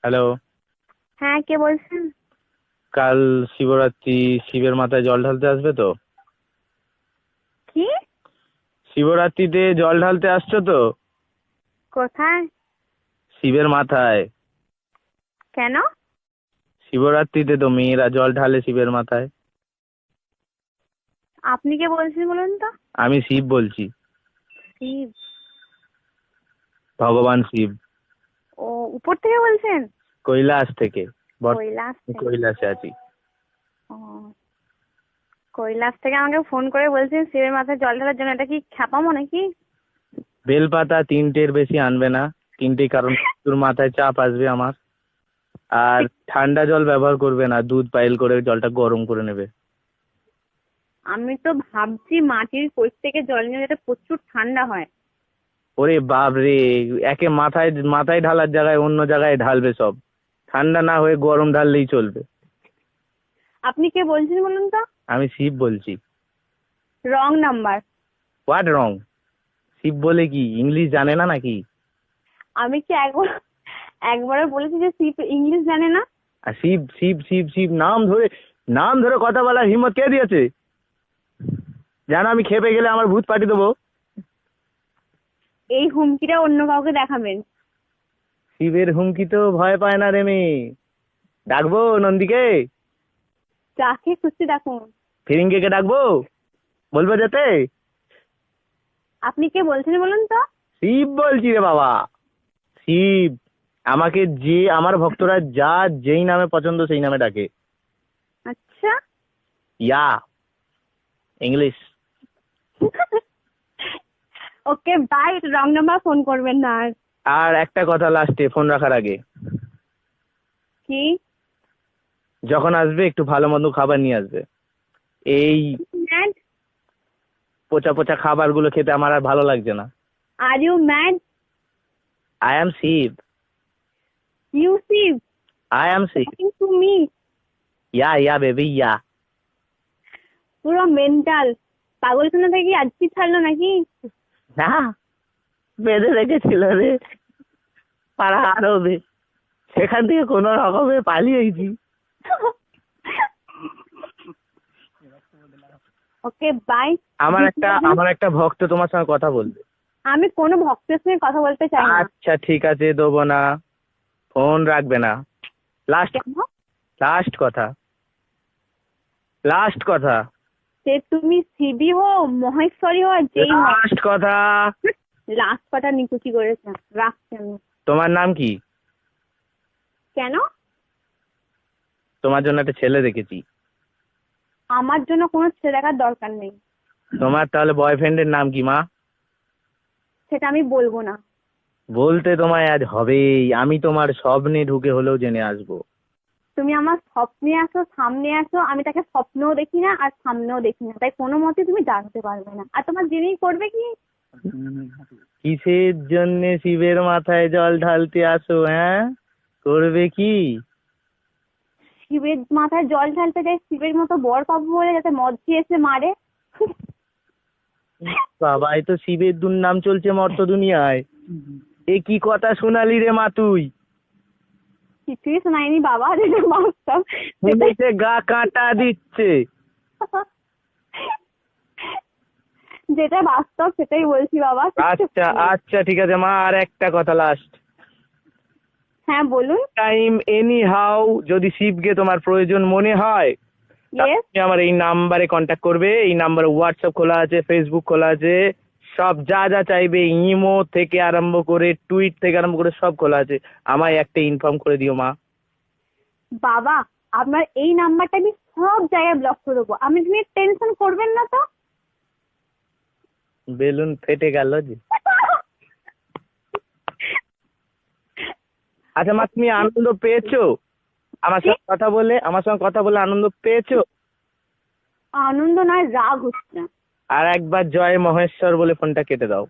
Hello. হ্যাঁ, কে বলছেন? কাল শিবরাত্রি, শিবের মাথায় জল ঢালতে আসবে তো? কি? শিবরাত্রিতে জল ঢালতে আসছো তো? কোথায়? শিবের মাথায়। কেন? শিবরাত্রিতে তো মেয়েরা জল ঢালে শিবের মাথায়। আপনি কে বলছেন বলুন তো? আমি শিব বলছি। শিব? ভগবান শিব। ও, উপর থেকে বলছেন? কৈলাস থেকে। কৈলাস থেকে? কৈলাসে আছি। ও, কৈলাস থেকে আমাকে ফোন করে বলছেন শিবের মাথায় জল ঢালার জন্য। এটা কি খ্যাপামো নাকি? বেলপাতা 3টের বেশি আনবে না। 3টে, কারণ তোর মাথায় চাপ আসবে আমার। আর ঠান্ডা জল ব্যবহার করবে না, দুধ পাইল করে জলটা গরম করে নেবে। আমি তো ভাবছি মাটির কূপ থেকে জল নিয়ে যেটা প্রচুর ঠান্ডা হয়। ওরে বাপ রে! একে মাথায় মাথায় ঢালার জায়গায় অন্য জায়গায় ঢালবে সব। ঠান্ডা না হয়ে গরম ঢাললেই চলবে। আপনি কে বলছেন বলুন তো? আমি শিব বলছি। Wrong number. What wrong? Shiv বলে কি ইংলিশ জানে না নাকি? আমি কি একবারও বলেছি যে শিব ইংলিশ জানে না? আর শিব শিব শিব শিব নাম ধরে কথা বলার হিম্মত কে দিয়েছে? জানো আমি খেপে গেলে আমার ভূত পাঠিয়ে দেবো। এই হুমকিটা অন্য কাউকে দেখাবেন। শিবের হুমকি তো ভয় পায় না রে মেয়ে। ডাকবো নন্দীকে? যাকে খুশি ডাকুন। ফিরিঙ্গিকে ডাকবো? বলবো যেতে? আপনি কে বলছেন বলুন তো? শিব বলছি রে বাবা। শিব। আমাকে যে আমার ভক্তরা যেই নামে পছন্দ সেই নামে ডাকে। আচ্ছা। Yeah. English. Okay bye, wrong number phone করবেন না আর। আর একটা কথা লাস্টে ফোন রাখার আগে, কি? যখন আসবে একটু ভালো মন্দ খাবার নিয়ে আসবে। এই ম্যাড? পচা পচা খাবারগুলো খেতে আমার আর ভালো লাগছে না। Are you mad? I am Shiv. You Shiv? I am Shiv. To me? Yeah baby yeah. পুরো মেন্টাল পাগলখানা থেকে আজকে ছাড়লো নাকি? না, বেঁধে রেখেছিল রে পাড়া আরবে। সেখান থেকে কোনো রকমে পালিয়েছি। Okay bye. আমার একটা ভক্ত তোমার সঙ্গে কথা বলবে। আমি কোনো ভক্তের সঙ্গে কথা বলতে চাই না। আচ্ছা ঠিক আছে, দেবো না। ফোন রাখবে না। লাস্ট কেন? লাস্ট কথা। লাস্ট কথা। সে তুমি শিবই হো, মহেশ্বরী হো, আর যেই হো। লাস্ট কথা। লাস্ট কথা নিকুচি করেছে। রাখছি আমি। তোমার নাম কি? কেন? তোমার জন্য একটা ছেলে দেখেছি। আমার জন্য কোনো ছেলে দেখার দরকার নেই। তোমার তাহলে বয়ফ্রেন্ডের নাম কি মা? সেটা আমি বলবো না। বলতে তোমায় আজ হবেই। আমি তোমার স্বপ্নে ঢুকে হলেও জেনে আসবো। তুমি আমার স্বপ্নে আসো, সামনে আসো, আমি তাকে স্বপ্নেও দেখি না আর সামনেও দেখি না, তাই কোনো মতে তুমি জানতে পারবে না। আর তোমার জেনেই করবে কি? কিসের জন্য শিবের মাথায় জল ঢালতে আসো? হ্যাঁ, করবে কি? শিবের মাথায় জল ঢালতে যাই শিবের মতো বর পাবো বলে, যাতে মদ দিয়ে এসে মারে। বাবা, এই তো শিবের দুর্নাম চলছে মর্ত দুনিয়ায়। এ কি কথা শোনালি রে মা তুই? কিছুই শোনায়নি বাবা, যেটা বাস্তব শুনেছে গা কাঁটা দিচ্ছে। যেটা বাস্তব সেটাই বলছি বাবা। আচ্ছা আচ্ছা ঠিক আছে মা, আর একটা কথা লাস্ট। হ্যাঁ বলুন। টাইম এনি হাউ যদি শিবকে তোমার প্রয়োজন মনে হয়, ইয়েস। তুমি আমার এই নাম্বারে কন্ট্যাক্ট করবে। এই নাম্বারে হোয়াটসঅ্যাপ খোলা আছে, ফেসবুক খোলা আছে, সব যা যা চাইবে, ইমো থেকে আরম্ভ করে টুইট থেকে আরম্ভ করে সব খোলা আছে। আমায় একটা ইনফর্ম করে দিও মা। বাবা, আপনার এই নাম্বারটা আমি সব জায়গায় ব্লক করে দেবো, তুমি টেনশন করবেন না তো। বেলুন ফেটে গেল যে। আচ্ছা মা, তুমি আনন্দ পেয়েছো আমার সঙ্গে কথা বলে আনন্দ পেয়েছো? আনন্দ নয়, রাগ হচ্ছে। আর একবার জয় মহেশ্বর বলে ফোনটা কেটে দাও।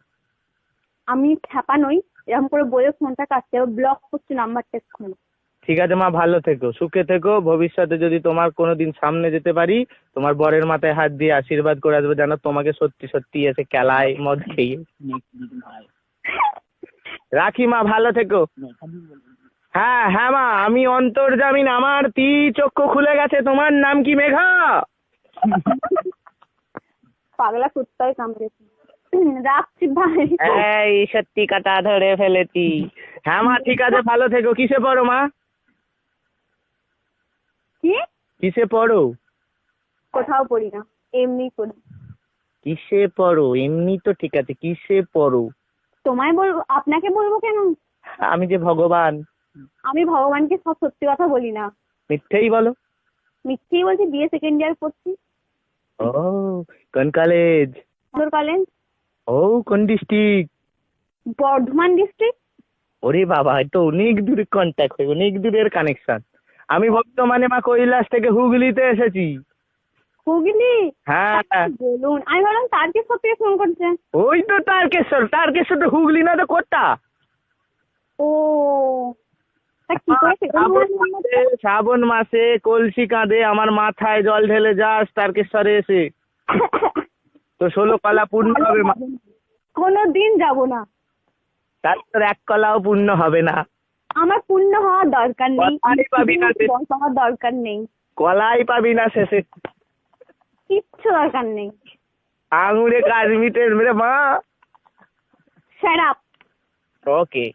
আমি খ্যাপা নই, এরকম করে বলে ফোনটা কাটতে হবে। ব্লক করছি নাম্বারটা এক্ষুনি। ঠিক আছে মা, ভালো থেকো, সুখে থেকো। ভবিষ্যতে যদি তোমার কোনোদিন সামনে যেতে পারি, তোমার বরের মাথায় হাত দিয়ে আশীর্বাদ করে আসবো, যেন তোমাকে সত্যি সত্যি এসে কেলায় মদ খেয়ে। রাখি মা, ভালো থেকো। হ্যাঁ হ্যাঁ মা, আমি অন্তর্জামিন, আমার চক্ষু খুলে গেছে। তোমার নাম কি মেঘা? পাগলা কুত্তায় কামড়েছে। রাখছি ভাই। এই সত্যি কাটা ধরে ফেলেছি। হ্যাঁ মা ঠিক আছে, ভালো থেকো। কিসে পড়ো মা? কি? কিসে পড়ো? কোথাও পড়ি না, এমনি পড়ি। কিসে পড়ো? এমনি তো ঠিক আছে, কিসে পড়ো? তোমায় বলবো? আপনাকে বলবো কেন? আমি যে ভগবান। আমি ভগবানকে সব সত্যি কথা বলি না, মিথ্যেই বলো। মিথ্যেই বলছি। বিএ সেকেন্ড ইয়ার পড়ছি। ও, কোন কলেজ? কলেজ। ও, কোন ডিস্ট্রিক্ট? বর্ধমান ডিস্ট্রিক্ট। ওরে বাবা, এ তো অনেক দূরের কন্ট্যাক্ট, হয়ে অনেক দূরের কানেকশন। আমি বর্তমানে মা কৈলাস থেকে হুগলিতে এসেছি। হুগলি? হ্যাঁ। বলুন, আমি ভাবলাম তারকেশ্বর থেকে ফোন করছে। ওই তো তারকেশ্বর, তারকেশ্বর তো হুগলি না তো কোথা? ও, তা কি করে সেটা শ্রাবণ মাসে কলসি কাঁধে আমার মাথায় জল ঢেলে যাস তারকেশ্বরে এসে, তো 16 কলা পূর্ণ হবে মা। কোনো দিন যাবো না। তারপর 1 কলাও পূর্ণ হবে না। আমার পূর্ণ হওয়ার দরকার নেই, কলাই পাবি না শেষে। বয়স হওয়ার দরকার নেই, কলাই পাবি না শেষে। কিচ্ছু দরকার নেই। আঙুরে কাজ মিটে মেরে মা। Shut up. ওকে।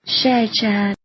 share chat